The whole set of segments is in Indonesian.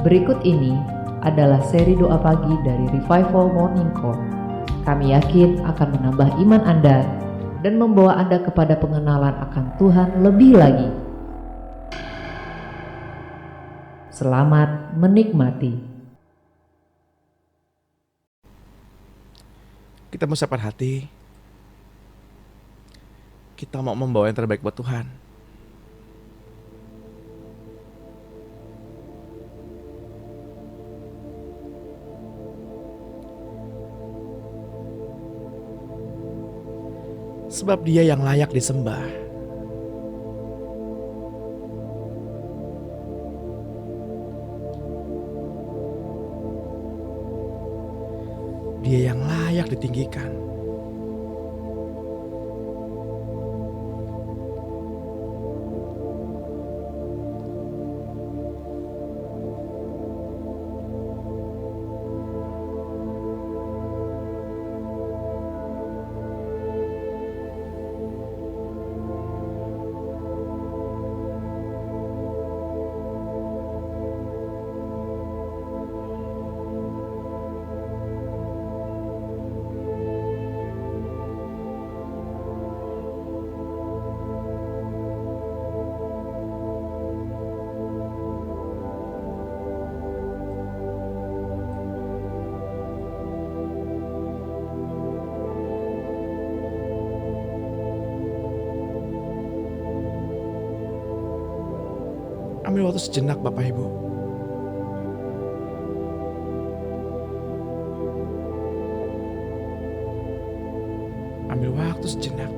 Berikut ini adalah seri doa pagi dari Revival Morning Call. Kami yakin akan menambah iman Anda dan membawa Anda kepada pengenalan akan Tuhan lebih lagi. Selamat menikmati. Kita mau siapkan hati. Kita mau membawa yang terbaik buat Tuhan. Sebab Dia yang layak disembah. Dia yang layak ditinggikan. Ambil waktu sejenak Bapak Ibu. Ambil waktu sejenak.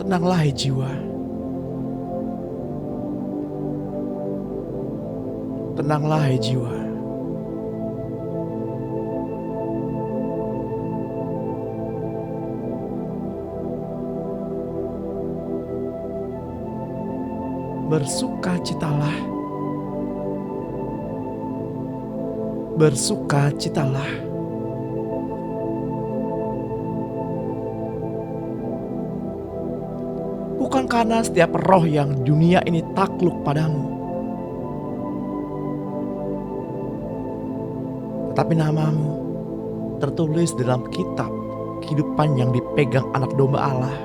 Tenanglah hai jiwa. Tenanglah hai jiwa. Bersukacitalah. Bersukacitalah. Bukan karena setiap roh yang dunia ini takluk padamu, tetapi namamu tertulis dalam kitab kehidupan yang dipegang anak domba Allah.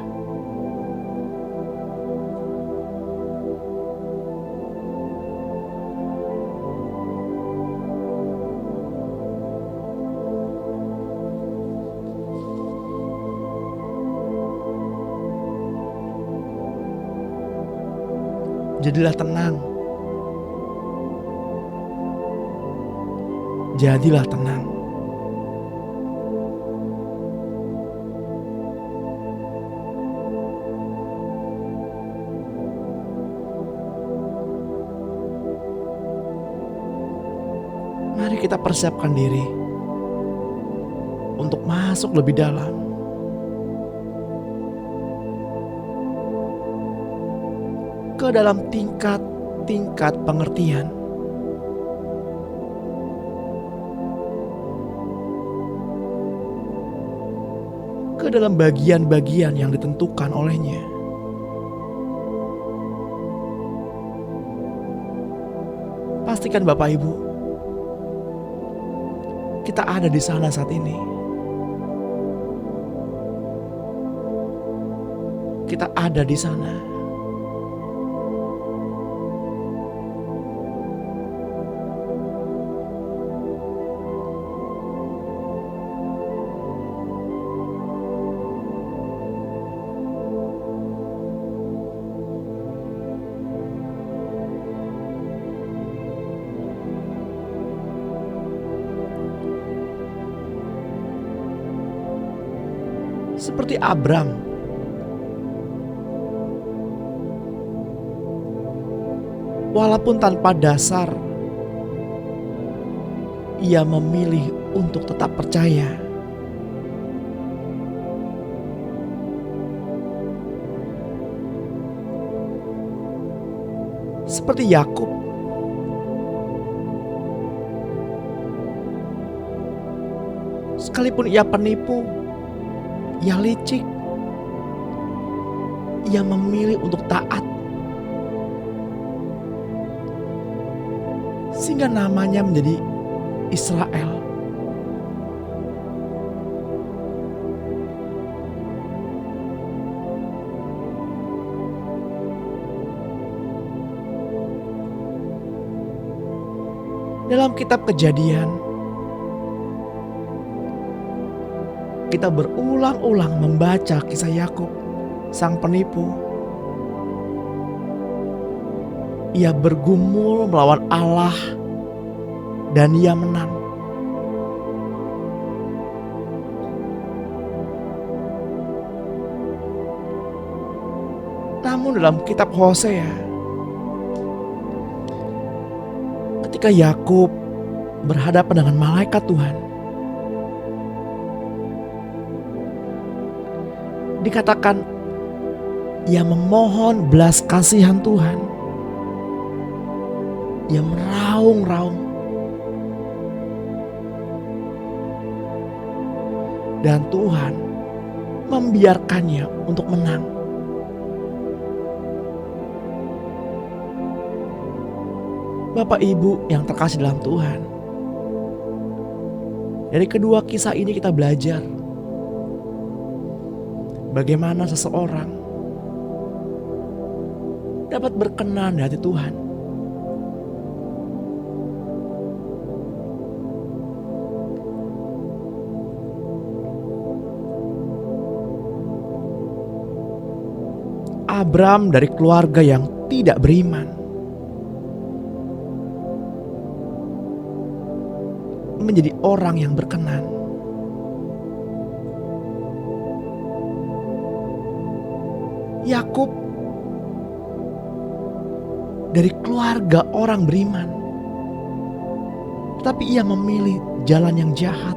Jadilah tenang. Jadilah tenang. Mari kita persiapkan diri untuk masuk lebih dalam. Ke dalam tingkat-tingkat pengertian. Ke dalam bagian-bagian yang ditentukan olehnya. Pastikan Bapak Ibu, kita ada di sana saat ini. Kita ada di sana. Seperti Abram, walaupun tanpa dasar, ia memilih untuk tetap percaya. Seperti Yakub, sekalipun ia penipu, ia licik, ia memilih untuk taat. Sehingga namanya menjadi Israel. Dalam kitab Kejadian, kita berulang-ulang membaca kisah Yakub, sang penipu. Ia bergumul melawan Allah dan ia menang. Namun dalam kitab Hosea, ketika Yakub berhadapan dengan malaikat Tuhan, dikatakan ia memohon belas kasihan Tuhan. Ia meraung-raung. Dan Tuhan membiarkannya untuk menang. Bapak Ibu yang terkasih dalam Tuhan, dari kedua kisah ini kita belajar bagaimana seseorang dapat berkenan di hati Tuhan. Abram dari keluarga yang tidak beriman menjadi orang yang berkenan. Yakub dari keluarga orang beriman, tapi ia memilih jalan yang jahat.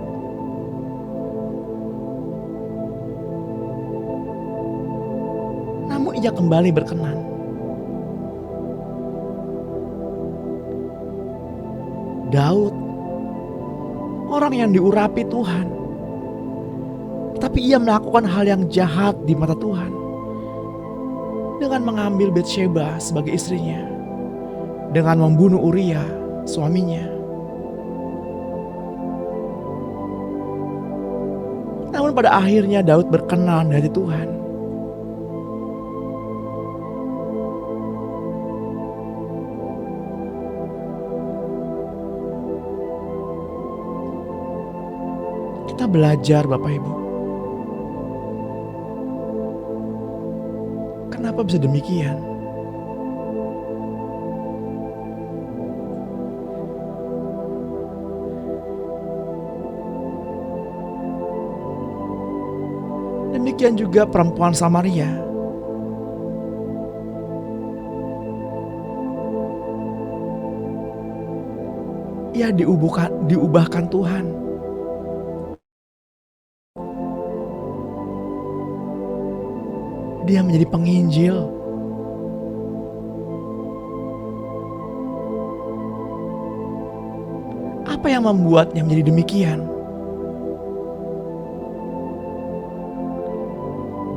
Namun ia kembali berkenan. Daud, orang yang diurapi Tuhan, tapi ia melakukan hal yang jahat di mata Tuhan dengan mengambil Batsheba sebagai istrinya, dengan membunuh Uria, suaminya. Namun pada akhirnya Daud berkenan dari Tuhan. Kita belajar Bapak Ibu. Kenapa bisa demikian? Demikian juga perempuan Samaria. Ia diubahkan Tuhan. Dia menjadi penginjil. Apa yang membuatnya menjadi demikian?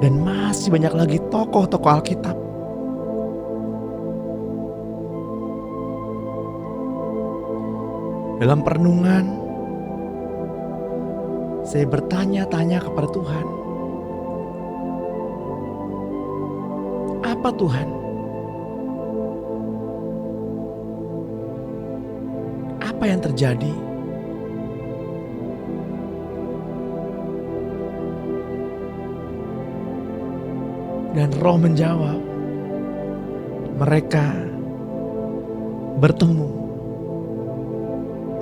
Dan masih banyak lagi tokoh-tokoh Alkitab. Dalam perenungan, saya bertanya-tanya kepada Tuhan. Apa Tuhan? Apa yang terjadi? Dan Roh menjawab, mereka bertemu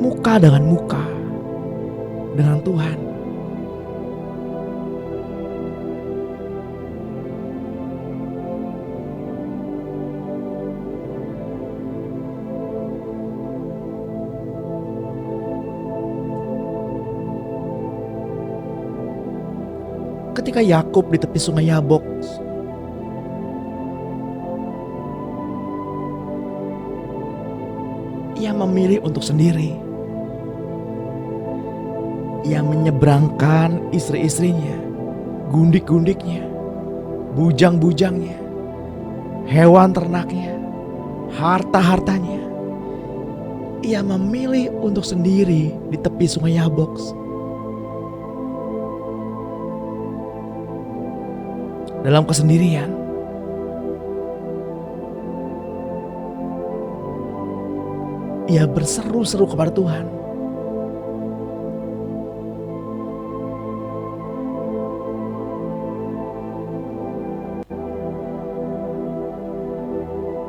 muka dengan muka dengan Tuhan. ketika Yakub di tepi sungai Yabok, ia memilih untuk sendiri. Ia menyeberangkan istri-istrinya, gundik-gundiknya, bujang-bujangnya, hewan ternaknya, harta-hartanya. Ia memilih untuk sendiri di tepi sungai Yabok. Dalam kesendirian, ia berseru-seru kepada Tuhan.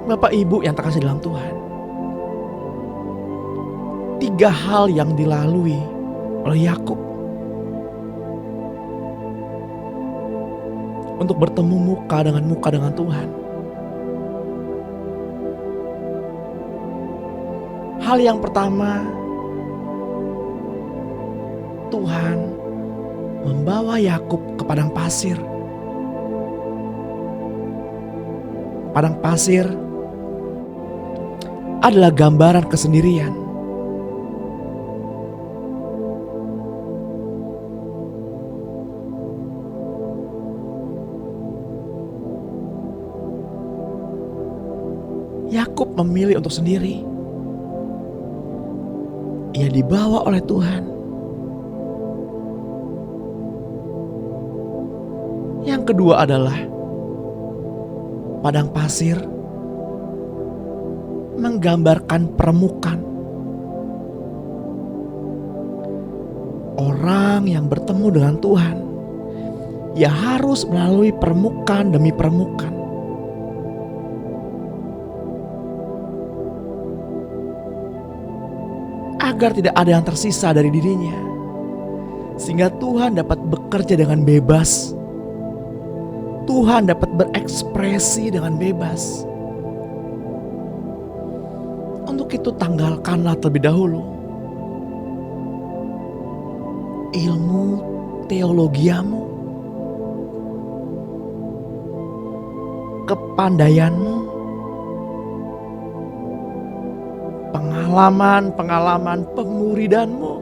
Bapak Ibu yang terkasih dalam Tuhan, 3 hal yang dilalui oleh Yakub untuk bertemu muka dengan Tuhan. Hal yang pertama, Tuhan membawa Yakub ke padang pasir. Padang pasir adalah gambaran kesendirian. Yakub memilih untuk sendiri. Ia dibawa oleh Tuhan. Yang kedua adalah padang pasir menggambarkan permukaan. Orang yang bertemu dengan Tuhan, ia harus melalui permukaan demi permukaan. Agar tidak ada yang tersisa dari dirinya, sehingga Tuhan dapat bekerja dengan bebas. Tuhan dapat berekspresi dengan bebas. Untuk itu tanggalkanlah terlebih dahulu ilmu teologiamu, kepandaianmu, pengalaman pemuridanmu,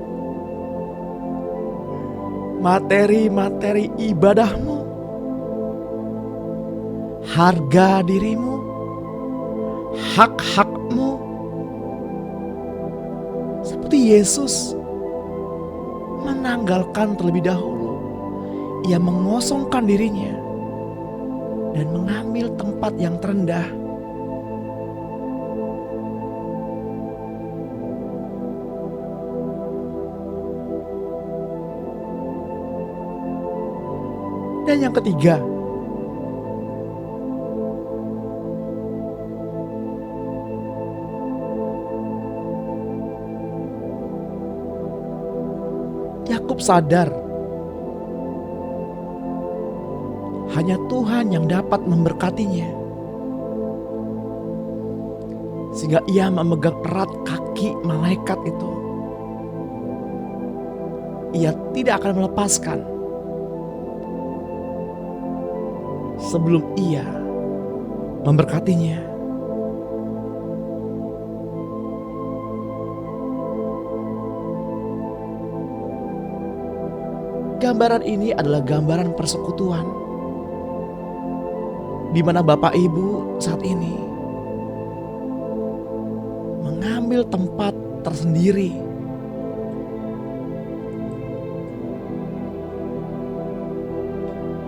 materi-materi ibadahmu, harga dirimu, hak-hakmu. Seperti Yesus menanggalkan terlebih dahulu, ia mengosongkan dirinya dan mengambil tempat yang terendah. Dan yang ketiga, Yakub sadar hanya Tuhan yang dapat memberkatinya, sehingga ia memegang erat kaki malaikat itu. Ia tidak akan melepaskan sebelum ia memberkatinya. Gambaran ini adalah gambaran persekutuan, di mana Bapak Ibu saat ini mengambil tempat tersendiri,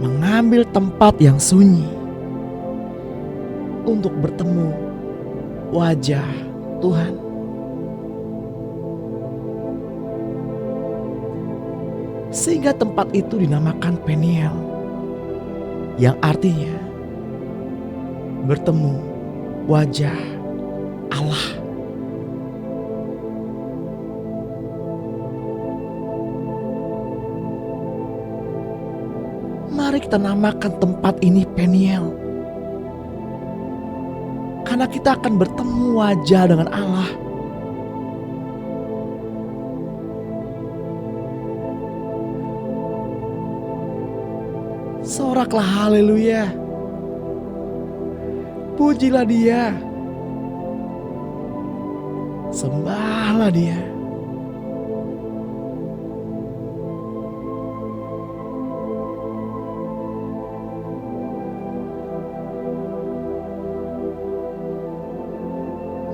mengambil tempat yang sunyi untuk bertemu wajah Tuhan. Sehingga tempat itu dinamakan Peniel, yang artinya bertemu wajah Allah. Mari kita namakan tempat ini Peniel, karena kita akan bertemu wajah dengan Allah. Soraklah haleluya. Pujilah Dia. Sembahlah Dia.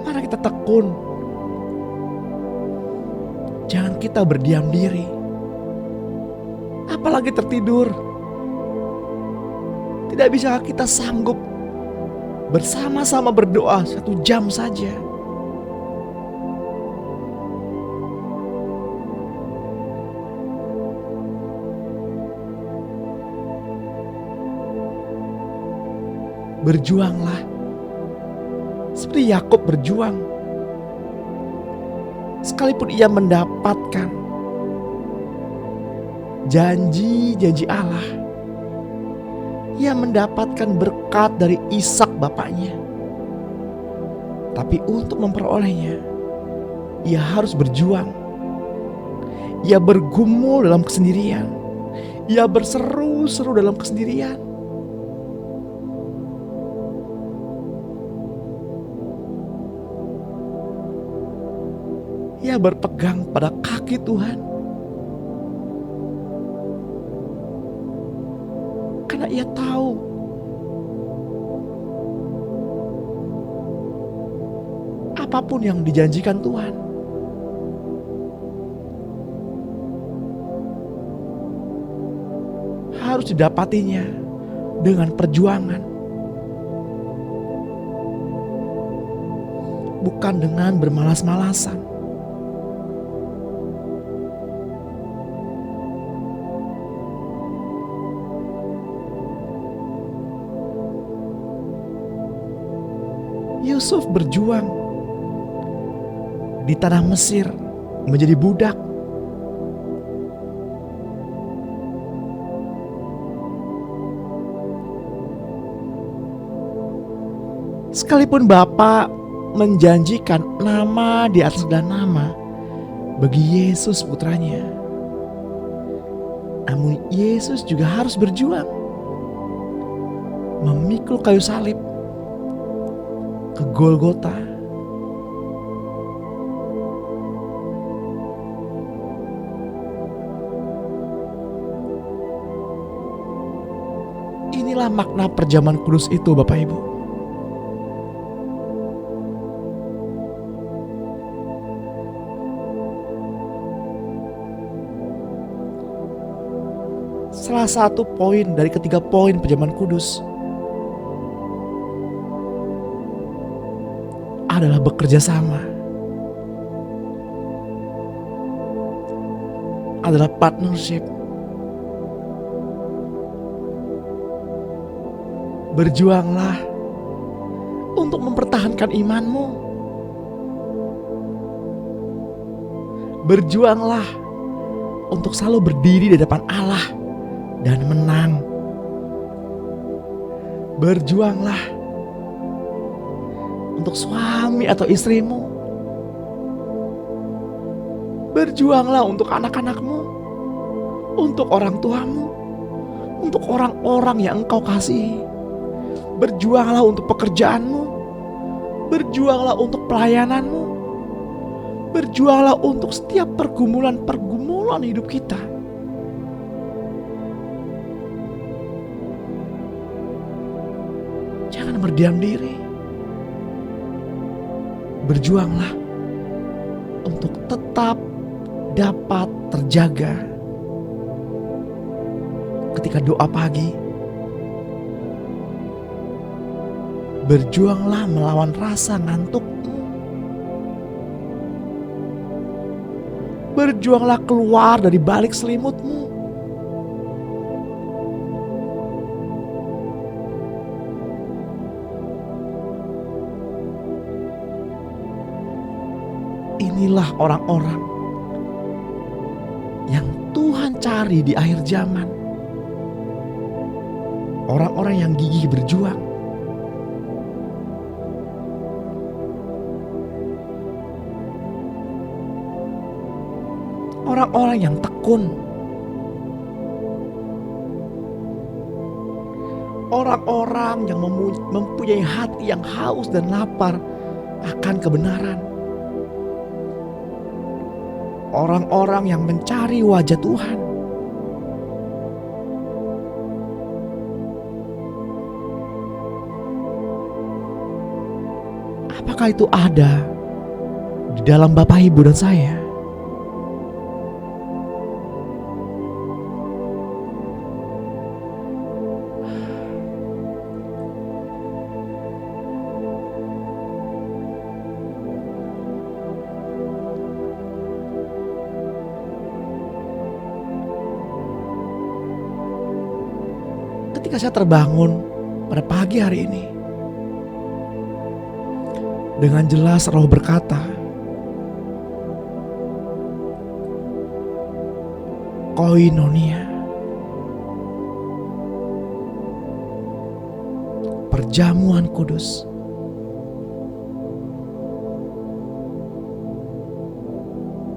Mari kita tekun. Jangan kita berdiam diri. Apalagi tertidur. Tidak bisa kita sanggup bersama-sama berdoa 1 jam saja. Berjuanglah seperti Yakub berjuang. Sekalipun ia mendapatkan janji-janji Allah, ia mendapatkan berkat dari Ishak bapaknya. Tapi untuk memperolehnya, ia harus berjuang. Ia bergumul dalam kesendirian. Ia berseru-seru dalam kesendirian. Ia berpegang pada kaki Tuhan. Karena ia tahu apapun yang dijanjikan Tuhan, harus didapatinya dengan perjuangan, bukan dengan bermalas-malasan. Yusuf berjuang di tanah Mesir menjadi budak. Sekalipun Bapa menjanjikan nama di atas segala nama bagi Yesus putranya, namun Yesus juga harus berjuang memikul kayu salib ke Golgota. Inilah makna perjamuan kudus itu, Bapak Ibu. Salah satu poin dari ketiga poin perjamuan kudus adalah bekerja sama, adalah partnership. Berjuanglah untuk mempertahankan imanmu. Berjuanglah untuk selalu berdiri di depan Allah dan menang. Berjuanglah untuk suami atau istrimu. Berjuanglah untuk anak-anakmu, untuk orang tuamu, untuk orang-orang yang engkau kasihi. Berjuanglah untuk pekerjaanmu. Berjuanglah untuk pelayananmu. Berjuanglah untuk setiap pergumulan-pergumulan hidup kita. Jangan berdiam diri. Berjuanglah untuk tetap dapat terjaga ketika doa pagi. Berjuanglah melawan rasa ngantukmu. Berjuanglah keluar dari balik selimutmu. Inilah orang-orang yang Tuhan cari di akhir zaman. Orang-orang yang gigih berjuang. Orang-orang yang tekun. orang-orang yang mempunyai hati yang haus dan lapar akan kebenaran. Orang-orang yang mencari wajah Tuhan. Apakah itu ada di dalam Bapak, Ibu, dan saya? Ketika saya terbangun pada pagi hari ini, dengan jelas Roh berkata, koinonia, perjamuan kudus.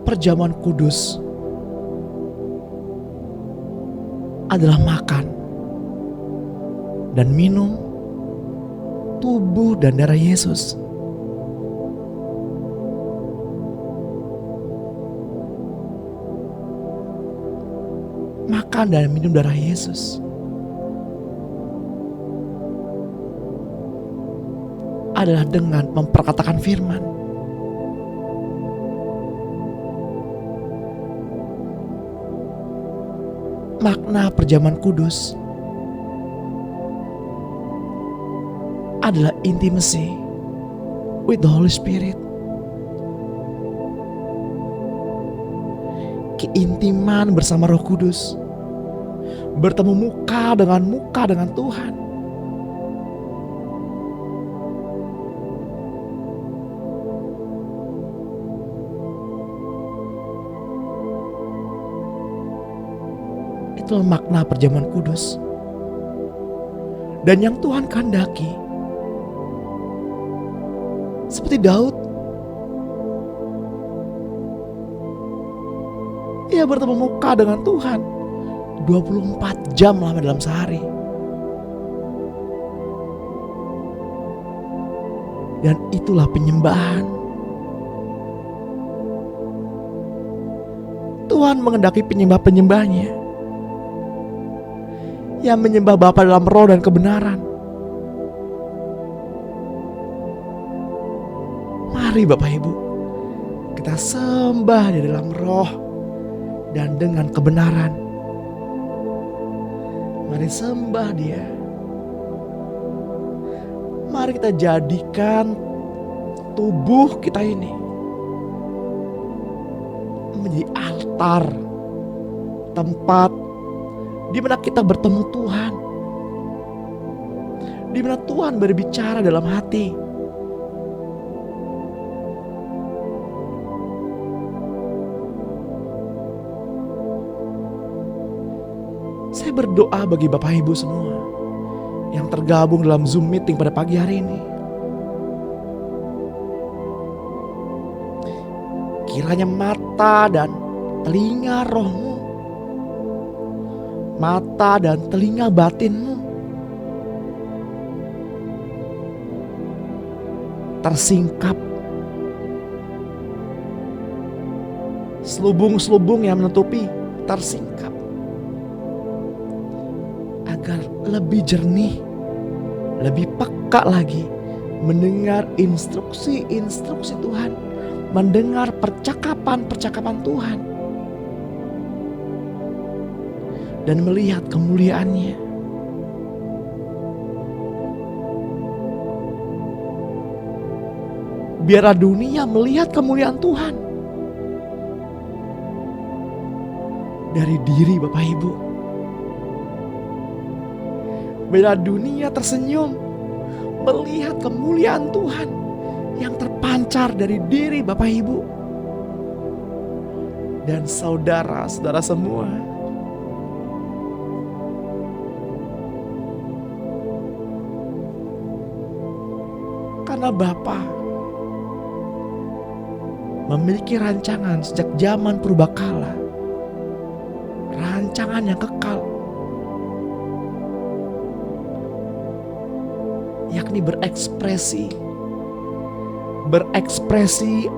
Perjamuan kudus adalah makan dan minum tubuh dan darah Yesus. Makan dan minum darah Yesus adalah dengan memperkatakan firman. Makna perjamuan kudus adalah intimacy with the Holy Spirit. Keintiman bersama Roh Kudus, bertemu muka dengan Tuhan. Itulah makna perjamuan kudus. Dan yang Tuhan kehendaki, seperti Daud, ia bertemu muka dengan Tuhan 24 jam lama dalam sehari. Dan itulah penyembahan. Tuhan mengendaki penyembah-penyembahnya yang menyembah Bapa dalam roh dan kebenaran. Mari Bapak Ibu, kita sembah di dalam roh dan dengan kebenaran. Mari sembah Dia. Mari kita jadikan tubuh kita ini menjadi altar, tempat di mana kita bertemu Tuhan, di mana Tuhan berbicara dalam hati. Saya berdoa bagi Bapak Ibu semua yang tergabung dalam Zoom meeting pada pagi hari ini. Kiranya mata dan telinga rohmu, mata dan telinga batinmu tersingkap. Selubung-selubung yang menutupi tersingkap, agar lebih jernih, lebih peka lagi mendengar instruksi-instruksi Tuhan, mendengar percakapan-percakapan Tuhan, dan melihat kemuliaan-Nya. Biarlah dunia melihat kemuliaan Tuhan dari diri Bapak Ibu. Biarlah dunia tersenyum melihat kemuliaan Tuhan yang terpancar dari diri Bapak Ibu dan saudara-saudara semua. Karena Bapa memiliki rancangan sejak zaman purbakala, rancangan yang kekal, yakni berekspresi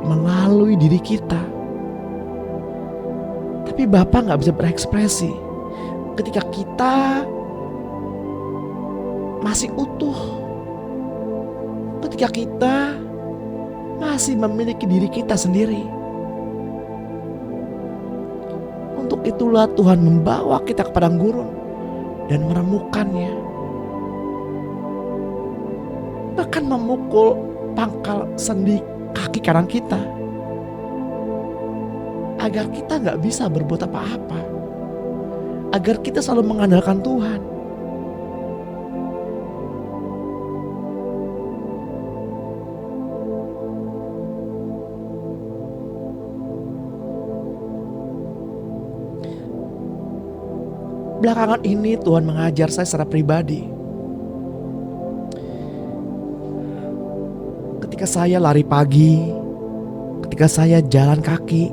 melalui diri kita. Tapi Bapa gak bisa berekspresi ketika kita masih utuh, ketika kita masih memiliki diri kita sendiri. Untuk itulah Tuhan membawa kita ke padang gurun dan meremukannya, bahkan memukul pangkal sendi kaki kanan kita, agar kita gak bisa berbuat apa-apa, agar kita selalu mengandalkan Tuhan. Belakangan ini Tuhan mengajar saya secara pribadi. Ketika saya lari pagi, ketika saya jalan kaki,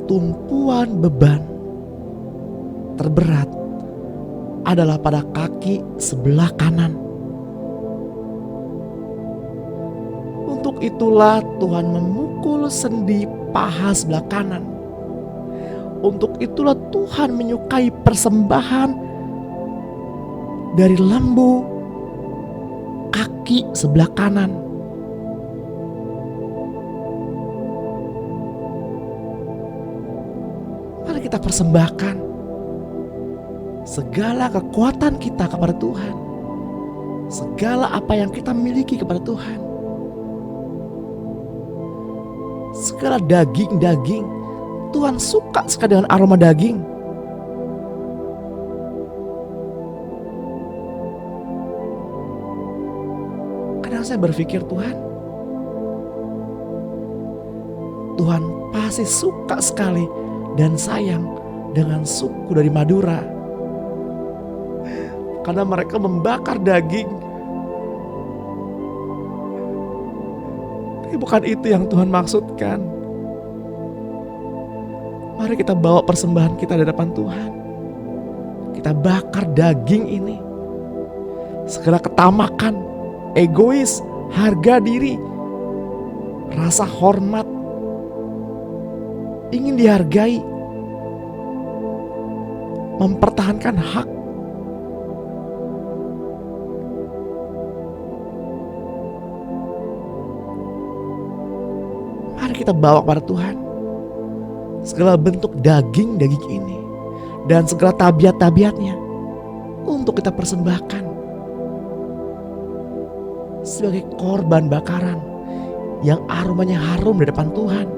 tumpuan beban terberat adalah pada kaki sebelah kanan. Untuk itulah Tuhan memukul sendi paha sebelah kanan. Untuk itulah Tuhan menyukai persembahan dari lembu kaki sebelah kanan. Mari kita persembahkan segala kekuatan kita kepada Tuhan, segala apa yang kita miliki kepada Tuhan. Segala daging-daging, Tuhan suka sekali dengan aroma daging. Kadang saya berpikir Tuhan pasti suka sekali dan sayang dengan suku dari Madura, karena mereka membakar daging. Tapi bukan itu yang Tuhan maksudkan. Mari kita bawa persembahan kita di hadapan Tuhan. Kita bakar daging ini. Segala ketamakan, egois, harga diri, rasa hormat, ingin dihargai, mempertahankan hak. Mari kita bawa kepada Tuhan segala bentuk daging-daging ini dan segala tabiat-tabiatnya untuk kita persembahkan sebagai korban bakaran yang aromanya harum di depan Tuhan.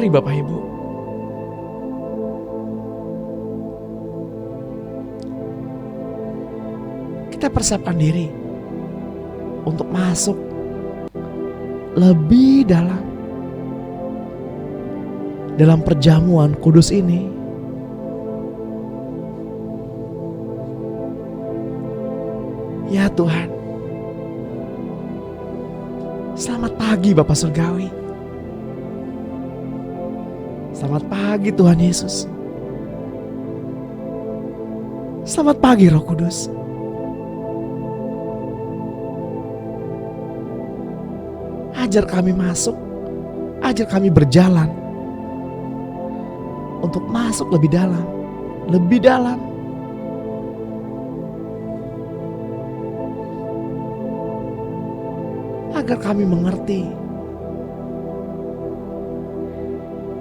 Mari Bapak Ibu, kita persiapkan diri untuk masuk lebih dalam perjamuan kudus ini. Ya Tuhan, selamat pagi Bapa Surgawi. Selamat pagi Tuhan Yesus. Selamat pagi Roh Kudus. Ajar kami masuk, ajar kami berjalan untuk masuk lebih dalam. Agar kami mengerti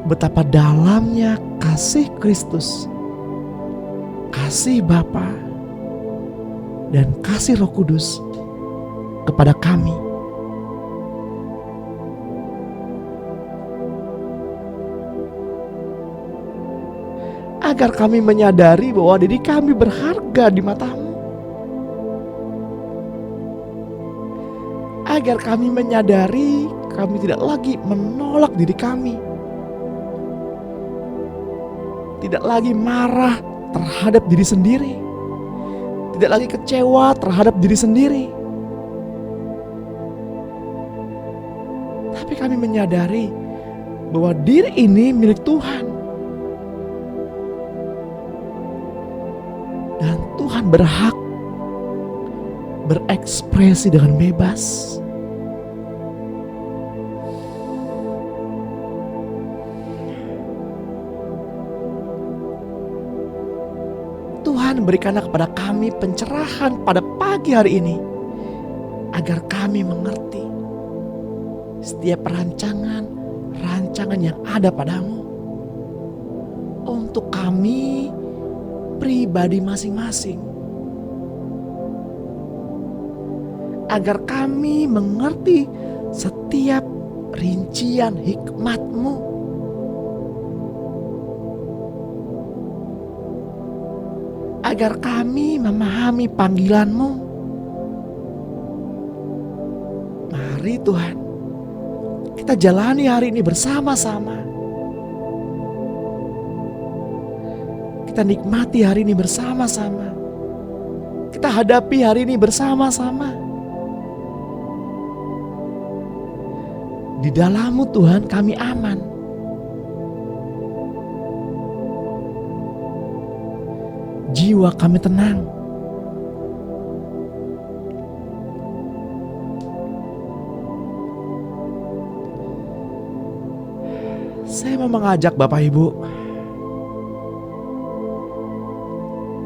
betapa dalamnya kasih Kristus, kasih Bapa, dan kasih Roh Kudus kepada kami. Agar kami menyadari bahwa diri kami berharga di mata-Mu. Agar kami menyadari kami tidak lagi menolak diri kami. Tidak lagi marah terhadap diri sendiri, tidak lagi kecewa terhadap diri sendiri. Tapi kami menyadari bahwa diri ini milik Tuhan. Dan Tuhan berhak berekspresi dengan bebas. Tuhan berikanlah kepada kami pencerahan pada pagi hari ini, agar kami mengerti setiap rancangan yang ada padamu untuk kami pribadi masing-masing, agar kami mengerti setiap rincian hikmat-Mu, agar kami memahami panggilan-Mu. Mari Tuhan, kita jalani hari ini bersama-sama. Kita nikmati hari ini bersama-sama. Kita hadapi hari ini bersama-sama. Di dalam-Mu Tuhan kami aman. Jiwa kami tenang. Saya mau mengajak Bapak Ibu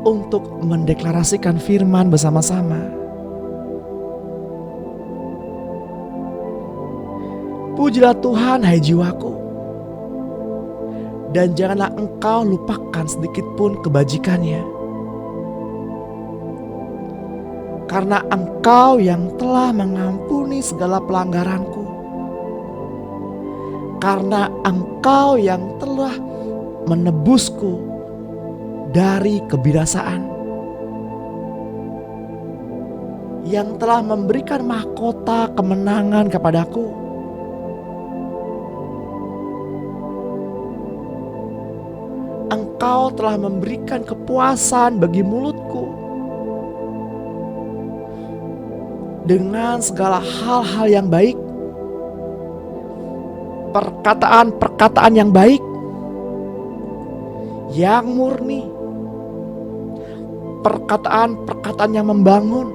untuk mendeklarasikan firman bersama-sama. Pujilah Tuhan, hai jiwaku, dan janganlah engkau lupakan sedikit pun kebajikannya. Karena Engkau yang telah mengampuni segala pelanggaranku. Karena Engkau yang telah menebusku dari kebinasaan, yang telah memberikan mahkota kemenangan kepadaku. Engkau telah memberikan kepuasan bagi mulutku dengan segala hal-hal yang baik, perkataan-perkataan yang baik, yang murni, perkataan-perkataan yang membangun,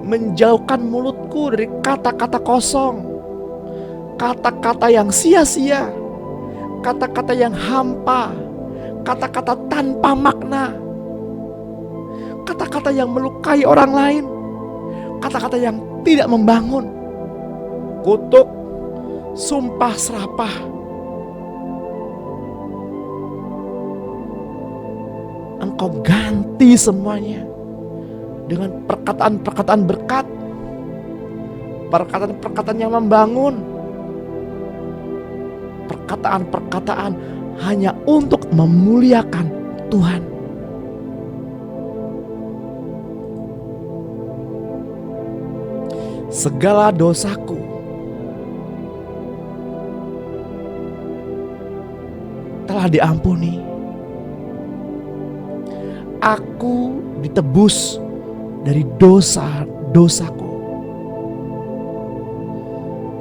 menjauhkan mulutku dari kata-kata kosong, kata-kata yang sia-sia, kata-kata yang hampa, kata-kata tanpa makna, kata-kata yang melukai orang lain, kata-kata yang tidak membangun, kutuk, sumpah serapah. Engkau ganti semuanya dengan perkataan-perkataan berkat, perkataan-perkataan yang membangun, perkataan-perkataan hanya untuk memuliakan Tuhan. Segala dosaku telah diampuni. Aku ditebus dari dosa-dosaku.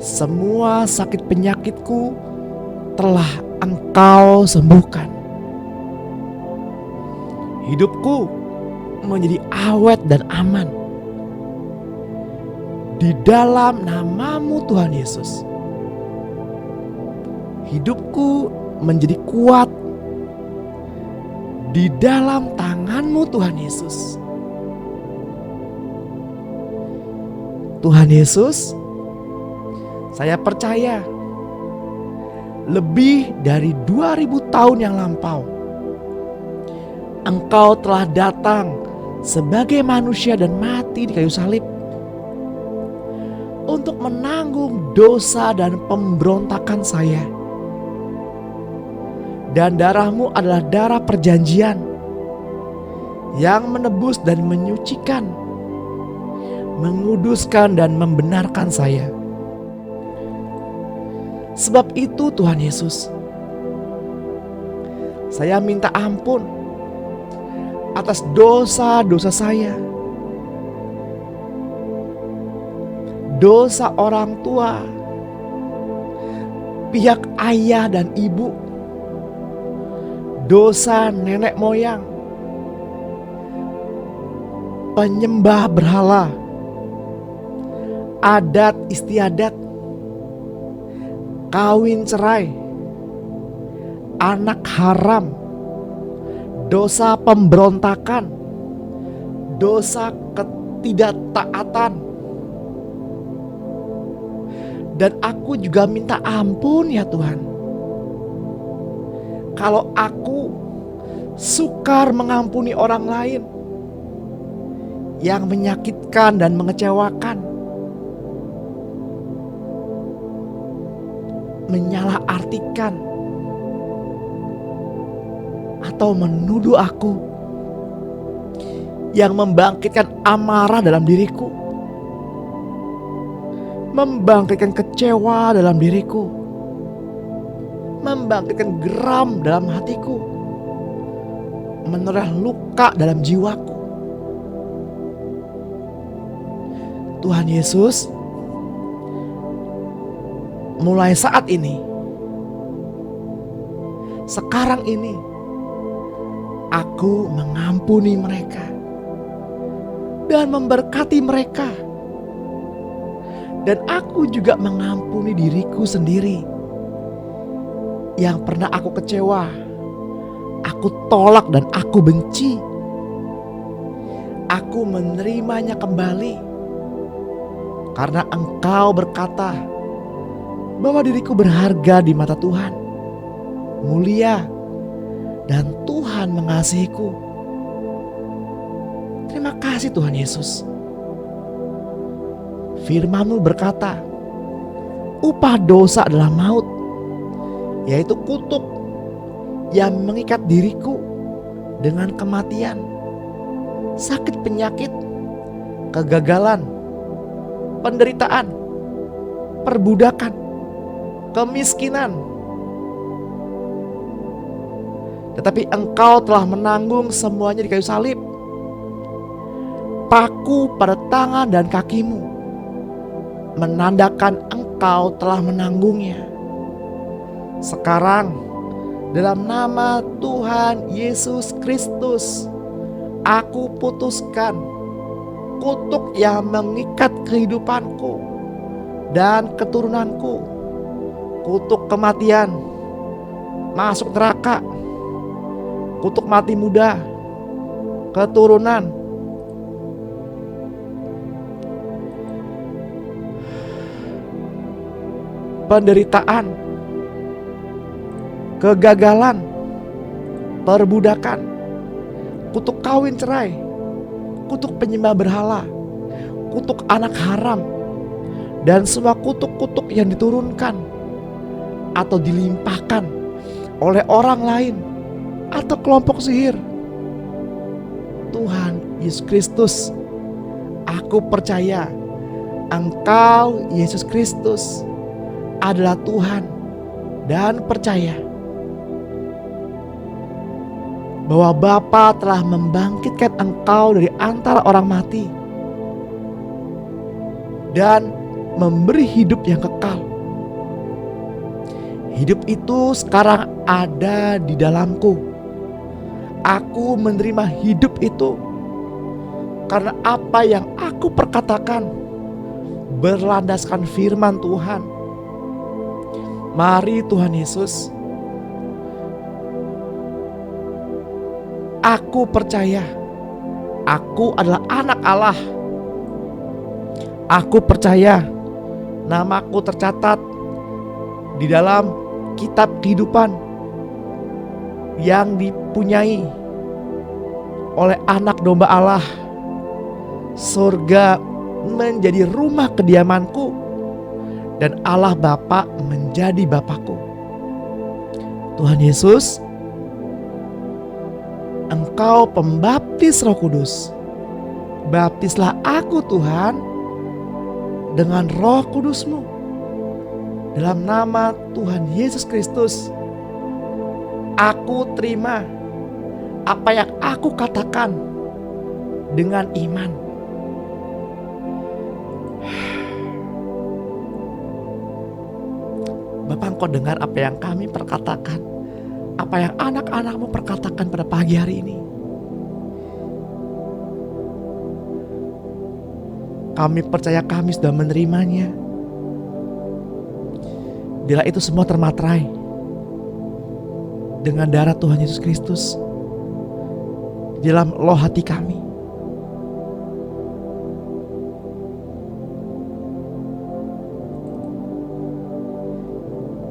Semua sakit penyakitku telah Engkau sembuhkan. Hidupku menjadi awet dan aman di dalam nama-Mu Tuhan Yesus. Hidupku menjadi kuat di dalam tangan-Mu Tuhan Yesus. Tuhan Yesus, saya percaya lebih dari 2000 tahun yang lampau Engkau telah datang sebagai manusia dan mati di kayu salib untuk menanggung dosa dan pemberontakan saya. Dan darah-Mu adalah darah perjanjian yang menebus dan menyucikan, menguduskan dan membenarkan saya. Sebab itu Tuhan Yesus, Saya minta ampun atas dosa-dosa saya, dosa orang tua, pihak ayah dan ibu, dosa nenek moyang, penyembah berhala, adat istiadat, kawin cerai, anak haram, dosa pemberontakan, dosa ketidaktaatan. Dan aku juga minta ampun ya Tuhan, kalau aku sukar mengampuni orang lain yang menyakitkan dan mengecewakan, menyalahartikan atau menuduh aku, yang membangkitkan amarah dalam diriku, membangkitkan kecewa dalam diriku, membangkitkan geram dalam hatiku, menerah luka dalam jiwaku. Tuhan Yesus, mulai saat ini, sekarang ini, aku mengampuni mereka dan memberkati mereka. Dan aku juga mengampuni diriku sendiri yang pernah aku kecewa, aku tolak dan aku benci. Aku menerimanya kembali karena Engkau berkata bahwa diriku berharga di mata Tuhan, mulia, dan Tuhan mengasihiku. Terima kasih Tuhan Yesus. Firman-Mu berkata, upah dosa adalah maut, yaitu kutuk yang mengikat diriku dengan kematian, sakit penyakit, kegagalan, penderitaan, perbudakan, kemiskinan. Tetapi Engkau telah menanggung semuanya di kayu salib. Paku pada tangan dan kakimu menandakan Engkau telah menanggungnya. Sekarang dalam nama Tuhan Yesus Kristus, aku putuskan kutuk yang mengikat kehidupanku dan keturunanku, kutuk kematian, masuk neraka, kutuk mati muda, keturunan, penderitaan, kegagalan, perbudakan, kutuk kawin cerai, kutuk penyembah berhala, kutuk anak haram, dan semua kutuk-kutuk yang diturunkan atau dilimpahkan oleh orang lain atau kelompok sihir. Tuhan Yesus Kristus, aku percaya Engkau Yesus Kristus adalah Tuhan, dan percaya bahwa Bapa telah membangkitkan Engkau dari antara orang mati dan memberi hidup yang kekal. Hidup itu sekarang ada di dalamku. Aku menerima hidup itu karena apa yang aku perkatakan berlandaskan firman Tuhan. Mari Tuhan Yesus, aku percaya aku adalah anak Allah. Aku percaya namaku tercatat di dalam kitab kehidupan yang dipunyai oleh anak domba Allah. Surga menjadi rumah kediamanku dan Allah Bapa menjadi Bapakku. Tuhan Yesus, Engkau pembaptis Roh Kudus. Baptislah aku Tuhan dengan Roh Kudus-Mu. Dalam nama Tuhan Yesus Kristus, Aku terima apa yang aku katakan dengan iman. Bapa, Engkau dengar apa yang kami perkatakan, apa yang anak-anak-Mu perkatakan pada pagi hari ini. Kami percaya kami sudah menerimanya. Bila itu semua termaterai dengan darah Tuhan Yesus Kristus di dalam loh hati kami.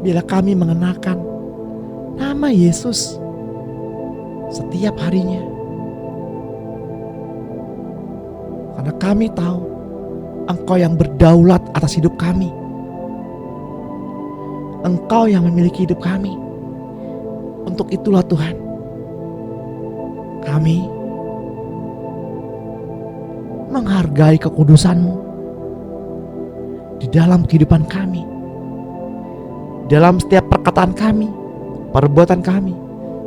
Bila kami mengenakan nama Yesus setiap harinya, karena kami tahu Engkau yang berdaulat atas hidup kami. Engkau yang memiliki hidup kami. Untuk itulah Tuhan, kami menghargai kekudusan-Mu di dalam kehidupan kami, dalam setiap perkataan kami, perbuatan kami,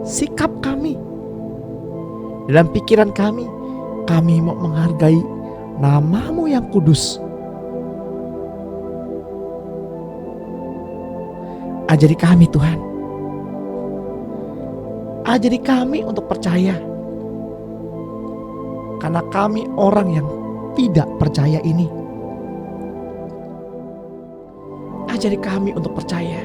sikap kami, dalam pikiran kami. Kami mau menghargai nama-Mu yang kudus. Ajari kami Tuhan, ajari kami untuk percaya, karena kami orang yang tidak percaya ini. Ajari kami untuk percaya,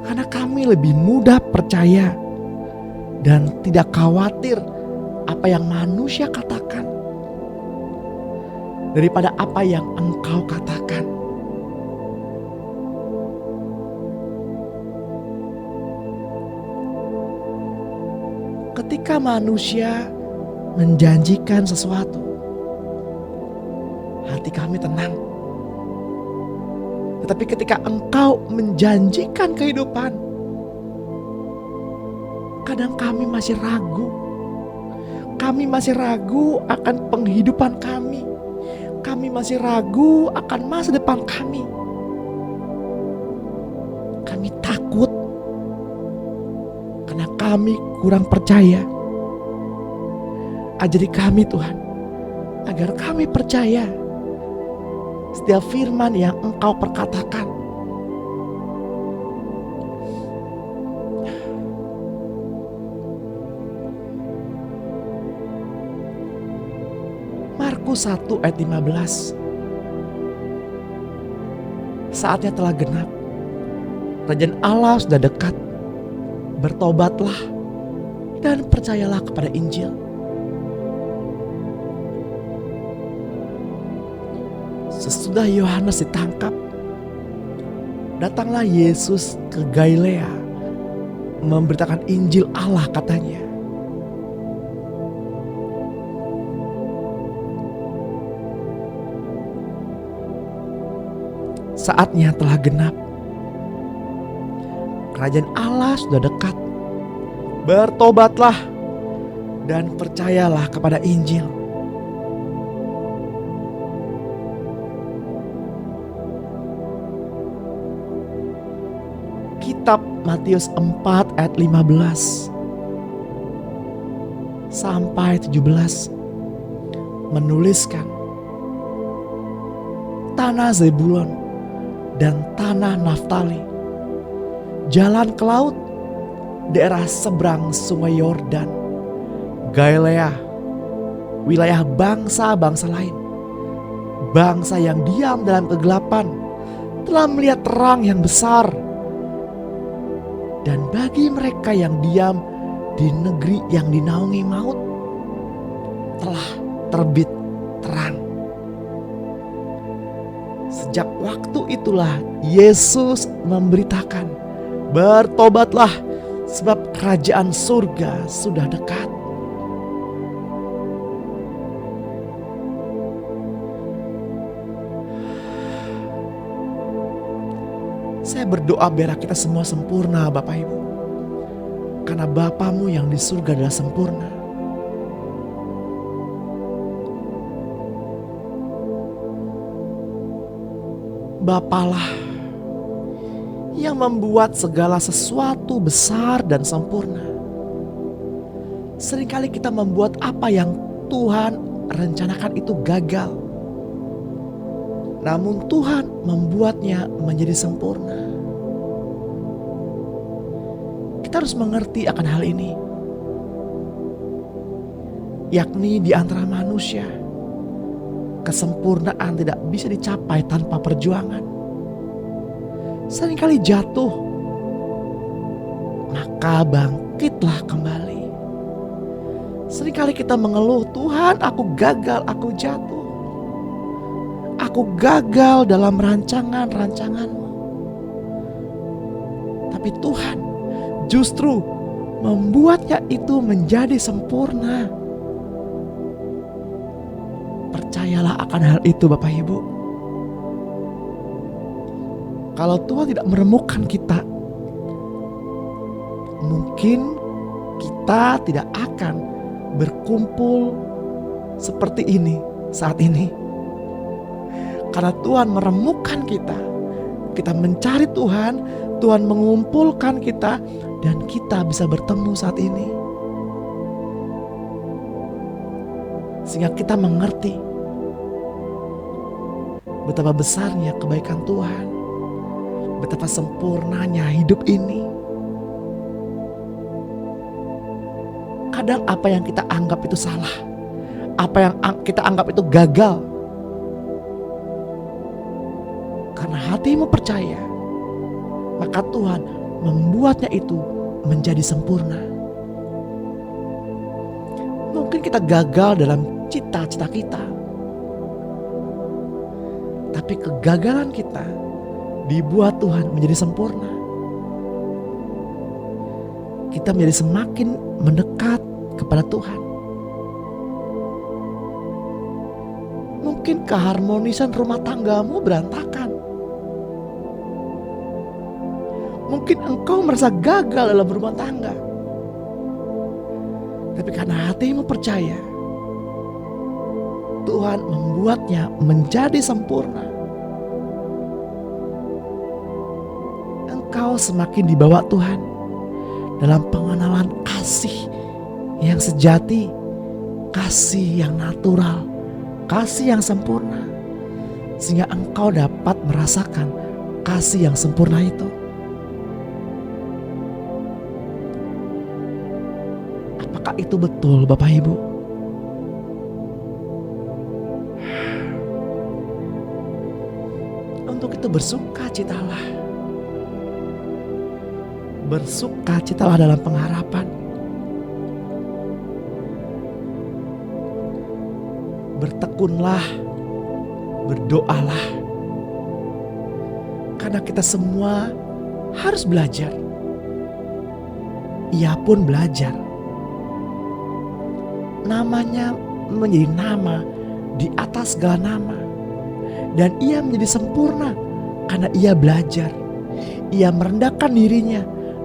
karena kami lebih mudah percaya dan tidak khawatir apa yang manusia katakan daripada apa yang Engkau katakan. Ketika manusia menjanjikan sesuatu, hati kami tenang. Tetapi ketika Engkau menjanjikan kehidupan, kadang kami masih ragu. Kami masih ragu akan penghidupan kami. Kami masih ragu akan masa depan kami. Kami takut karena kami kurang percaya. Ajari kami Tuhan, agar kami percaya setiap firman yang Engkau perkatakan. Markus 1 ayat 15. Saatnya telah genap, kerajaan Allah sudah dekat. Bertobatlah dan percayalah kepada Injil. Sesudah Yohanes ditangkap, datanglah Yesus ke Galilea memberitakan Injil Allah, katanya. Saatnya telah genap, kerajaan Allah sudah dekat. Bertobatlah dan percayalah kepada Injil. Kitab Matius 4 ayat 15 sampai 17 menuliskan, tanah Zebulon dan tanah Naftali, jalan ke laut, daerah seberang sungai Yordan, Galilea, wilayah bangsa-bangsa lain. Bangsa yang diam dalam kegelapan telah melihat terang yang besar. Dan bagi mereka yang diam di negeri yang dinaungi maut, telah terbit terang. Sejak waktu itulah Yesus memberitakan, bertobatlah sebab kerajaan surga sudah dekat. Saya berdoa biar kita semua sempurna, Bapak Ibu. Karena Bapamu yang di surga adalah sempurna. Bapalah yang membuat segala sesuatu besar dan sempurna. Seringkali kita membuat apa yang Tuhan rencanakan itu gagal. Namun Tuhan membuatnya menjadi sempurna. Kita harus mengerti akan hal ini. Yakni di antara manusia, kesempurnaan tidak bisa dicapai tanpa perjuangan. Seringkali jatuh, maka bangkitlah kembali. Seringkali kita mengeluh, Tuhan aku gagal, aku jatuh. Aku gagal dalam rancangan-rancangan-Mu. Tapi Tuhan justru membuatnya itu menjadi sempurna. Percayalah akan hal itu Bapak Ibu. Kalau Tuhan tidak meremukkan kita, mungkin kita tidak akan berkumpul seperti ini saat ini. Karena Tuhan meremukkan kita, kita mencari Tuhan, Tuhan mengumpulkan kita, dan kita bisa bertemu saat ini. Sehingga kita mengerti betapa besarnya kebaikan Tuhan, betapa sempurnanya hidup ini. Kadang apa yang kita anggap itu salah, apa yang kita anggap itu gagal, karena hatimu percaya, maka Tuhan membuatnya itu menjadi sempurna. Mungkin kita gagal dalam cita-cita kita, tapi kegagalan kita dibuat Tuhan menjadi sempurna. Kita menjadi semakin mendekat kepada Tuhan. Mungkin keharmonisan rumah tanggamu berantakan. Mungkin engkau merasa gagal dalam berumah tangga. Tapi karena hatimu percaya, Tuhan membuatnya menjadi sempurna. Engkau semakin dibawa Tuhan dalam pengenalan kasih yang sejati, kasih yang natural, kasih yang sempurna. Sehingga engkau dapat merasakan kasih yang sempurna itu. Apakah itu betul Bapak Ibu? Untuk itu bersukacitalah. Bersukacitalah dalam pengharapan. Bertekunlah, berdoalah. Karena kita semua harus belajar. Ia pun belajar. Namanya menjadi nama di atas segala nama. Dan ia menjadi sempurna karena ia belajar. Ia merendahkan dirinya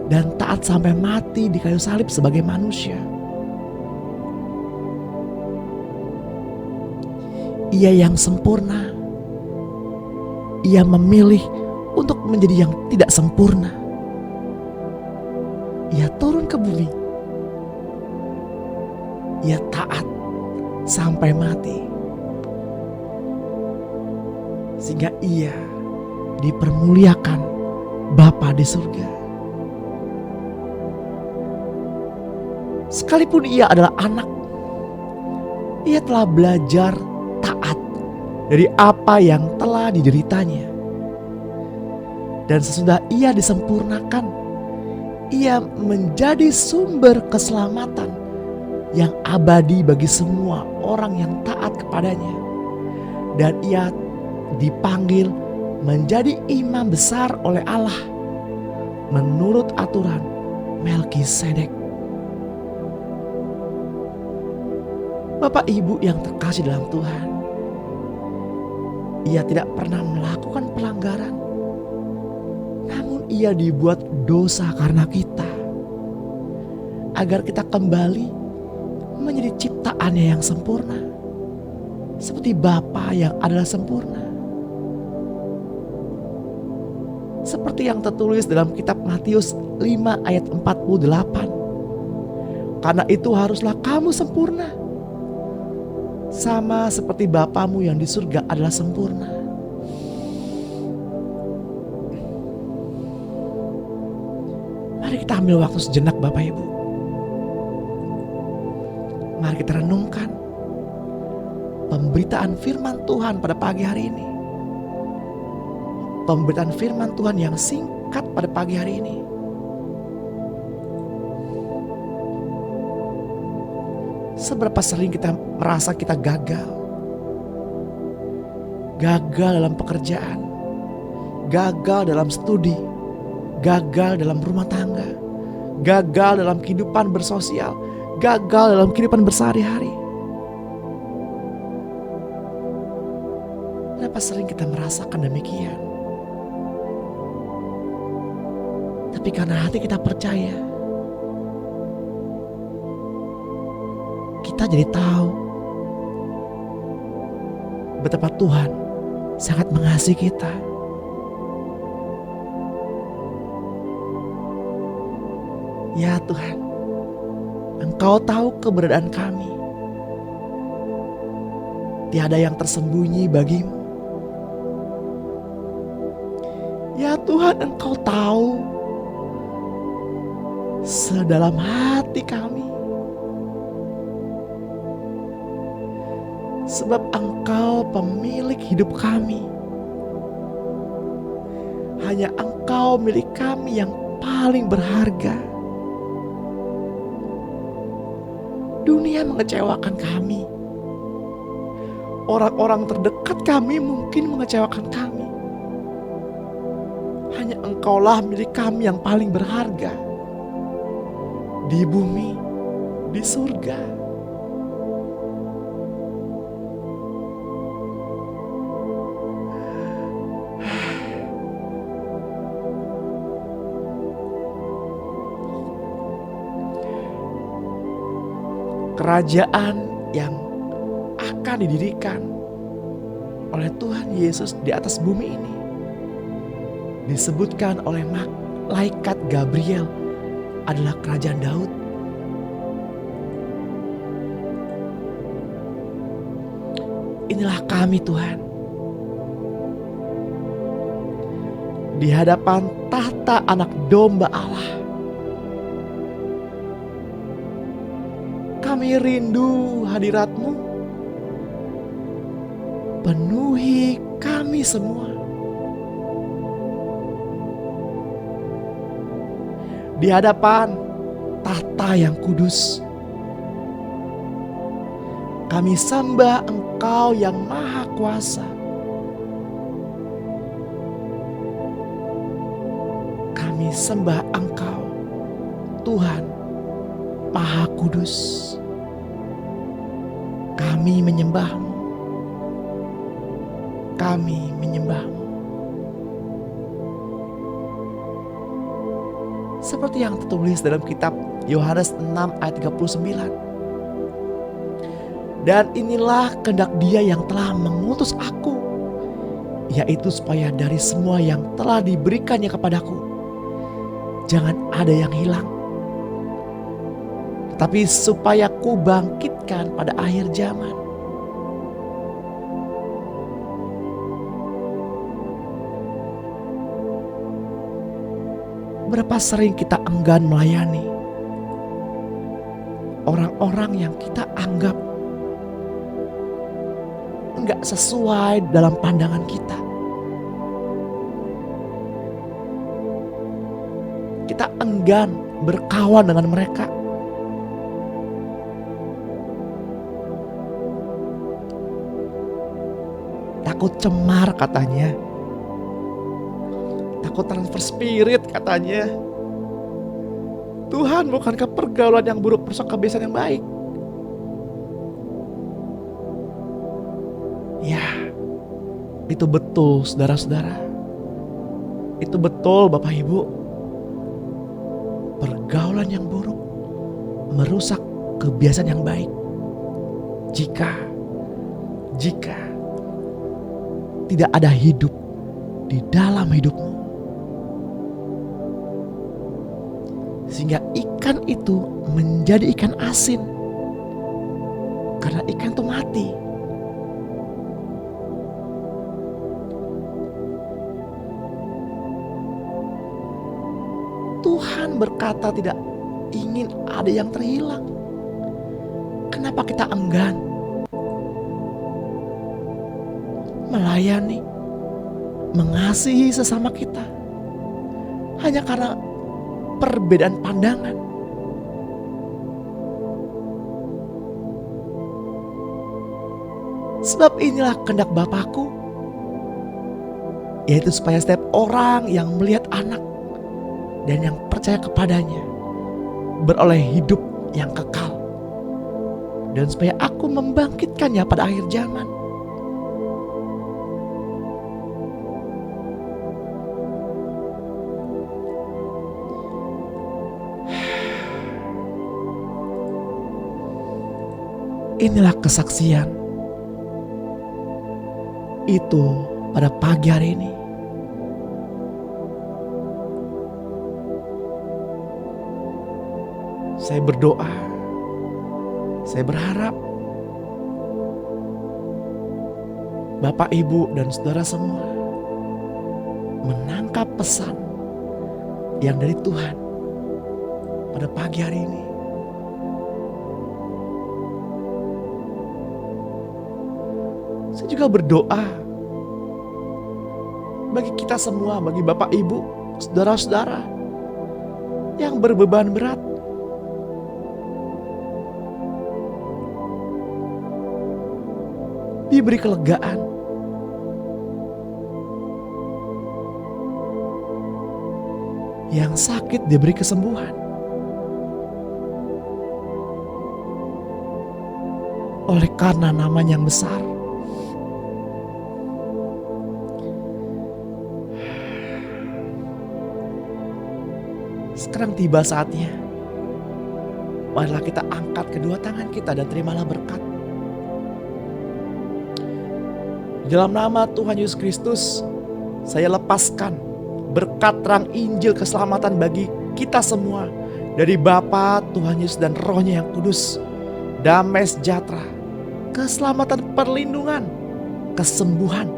dan taat sampai mati di kayu salib sebagai manusia. Ia yang sempurna. Ia memilih untuk menjadi yang tidak sempurna. Ia turun ke bumi. Ia taat sampai mati. Sehingga ia dipermuliakan Bapa di surga. Sekalipun ia adalah anak, ia telah belajar taat dari apa yang telah dideritanya. Dan sesudah ia disempurnakan, ia menjadi sumber keselamatan yang abadi bagi semua orang yang taat kepadanya. Dan ia dipanggil menjadi imam besar oleh Allah menurut aturan Melkisedek. Bapak Ibu yang terkasih dalam Tuhan, ia tidak pernah melakukan pelanggaran, namun ia dibuat dosa karena kita, agar kita kembali menjadi ciptaannya yang sempurna, seperti Bapa yang adalah sempurna. Seperti yang tertulis dalam kitab Matius 5 ayat 48. Karena itu haruslah kamu sempurna, sama seperti Bapamu yang di surga adalah sempurna. Mari kita ambil waktu sejenak Bapak Ibu. Mari kita renungkan pemberitaan firman Tuhan pada pagi hari ini. Pemberitaan firman Tuhan yang singkat pada pagi hari ini. Seberapa sering kita merasa kita gagal? Gagal dalam pekerjaan, gagal dalam studi, gagal dalam rumah tangga, gagal dalam kehidupan bersosial, gagal dalam kehidupan bersehari-hari. Berapa sering kita merasakan demikian? Tapi karena hati kita percaya, kita jadi tahu betapa Tuhan sangat mengasihi kita. Ya Tuhan, Engkau tahu keberadaan kami. Tiada yang tersembunyi bagimu. Ya Tuhan, Engkau tahu sedalam hati kami. Sebab Engkau pemilik hidup kami. Hanya Engkau milik kami yang paling berharga. Dunia mengecewakan kami. Orang-orang terdekat kami mungkin mengecewakan kami. Hanya Engkaulah milik kami yang paling berharga. Di bumi, di surga. Kerajaan yang akan didirikan oleh Tuhan Yesus di atas bumi ini disebutkan oleh malaikat Gabriel adalah kerajaan Daud. Inilah kami Tuhan, di hadapan tahta anak domba Allah. Kami rindu hadirat-Mu. Penuhi kami semua. Di hadapan tahta yang kudus, kami sembah Engkau yang maha kuasa. Kami sembah Engkau, Tuhan maha kudus. Kami menyembah-Mu. Kami menyembah-Mu. Seperti yang tertulis dalam kitab Yohanes 6 ayat 39. Dan inilah kehendak Dia yang telah mengutus aku, yaitu supaya dari semua yang telah diberikannya kepadaku, jangan ada yang hilang, tetapi supaya ku bangkitkan pada akhir zaman. Berapa sering kita enggan melayani orang-orang yang kita anggap enggak sesuai dalam pandangan kita. Kita enggan berkawan dengan mereka. Takut cemar katanya. Takut transfer spirit katanya. Tuhan, bukankah pergaulan yang buruk merusak kebiasaan yang baik? Ya, itu betul saudara-saudara. Itu betul Bapak Ibu. Pergaulan yang buruk merusak kebiasaan yang baik. Jika tidak ada hidup di dalam hidupmu. sehingga ikan itu menjadi ikan asin. Karena ikan itu mati. Tuhan berkata tidak ingin ada yang terhilang. Kenapa kita enggan melayani, mengasihi sesama kita? Hanya karena perbedaan pandangan. Sebab inilah kehendak Bapakku, yaitu supaya setiap orang yang melihat anak dan yang percaya kepadanya beroleh hidup yang kekal, dan supaya aku membangkitkannya pada akhir zaman. Inilah kesaksian itu pada pagi hari ini. Saya berdoa, saya berharap Bapak, Ibu, dan saudara semua menangkap pesan yang dari Tuhan pada pagi hari ini. Saya juga berdoa bagi kita semua, bagi Bapak, Ibu, saudara-saudara yang berbeban berat, diberi kelegaan, yang sakit diberi kesembuhan, oleh karena namanya yang besar. Sekarang tiba saatnya, marilah kita angkat kedua tangan kita dan terimalah berkat. Di dalam nama Tuhan Yesus Kristus, saya lepaskan berkat terang Injil keselamatan bagi kita semua dari Bapa, Tuhan Yesus, dan Roh-Nya yang kudus. Damai sejahtera, keselamatan, perlindungan, kesembuhan,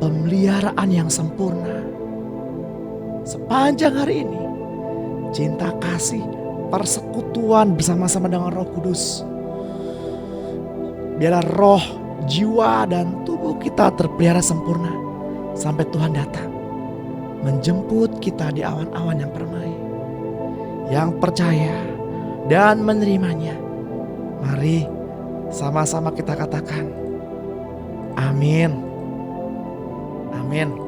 pemeliharaan yang sempurna sepanjang hari ini. Cinta kasih, persekutuan bersama-sama dengan Roh Kudus. Biarlah roh, jiwa, dan tubuh kita terpelihara sempurna sampai Tuhan datang menjemput kita di awan-awan yang permai. Yang percaya dan menerimanya, mari sama-sama kita katakan amin. Amin.